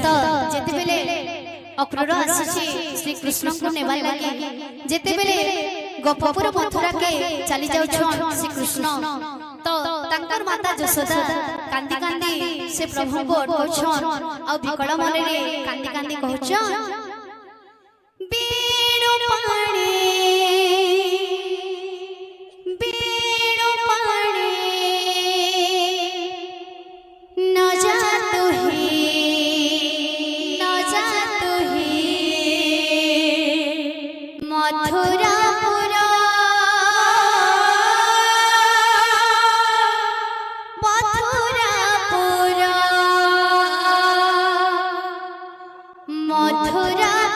तो जेते बेले अक्रूर आसी श्री कृष्ण को नेबा लगे जेते बेले गोपपुर मथुरा के चली जाउ छन श्री कृष्ण तो तांकर माता यशोदा कांदी कांदी से प्रभु को अटकछन आ विकल मन रे कांदी कांदी कहछन बेणु पाणी न जा तू ही मथुरा मथुरा